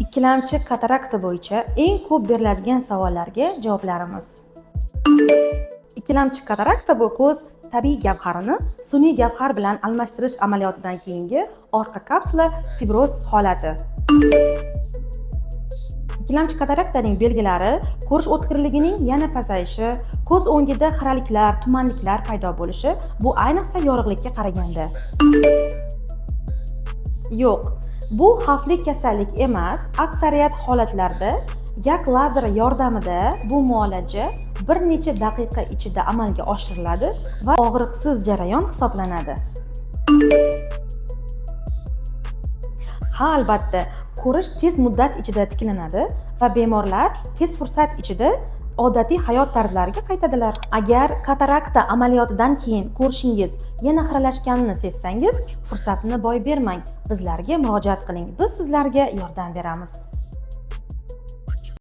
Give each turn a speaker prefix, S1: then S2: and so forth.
S1: Ikkilamchi katarakta bo'yicha eng ko'p beriladigan savollarga javoblarimiz. Ikkilamchi katarakta bu ko'z tabiiy gavharini sun'iy gavhar bilan almashtirish amaliyotidan keyingi orqa kapsula fibroz holati. Ikkilamchi kataraktaning belgilari ko'rish o'tkirligining yana pasayishi, ko'z o'ngida xiraliklar, tumanliklar paydo bo'lishi, bu ayniqsa yorug'likka qaraganda. Yo'q, bu xavfli kasallik emas. Aksariyat holatlarda yak lazeri yordamida bu muolaja bir necha daqiqa ichida amalga oshiriladi va og'riqsiz jarayon hisoblanadi. Ha, albatta, ko'rish tez muddat ichida tiklanadi va bemorlar tez fursat ichida odatiy hayot tarzlariga qaytadilar. Agar katarakta amaliyotidan keyin ko'rishingiz yana xiralashganini sezsangiz, fursatni boy bermang, bizlarga murojaat qiling. Biz sizlarga yordam beramiz.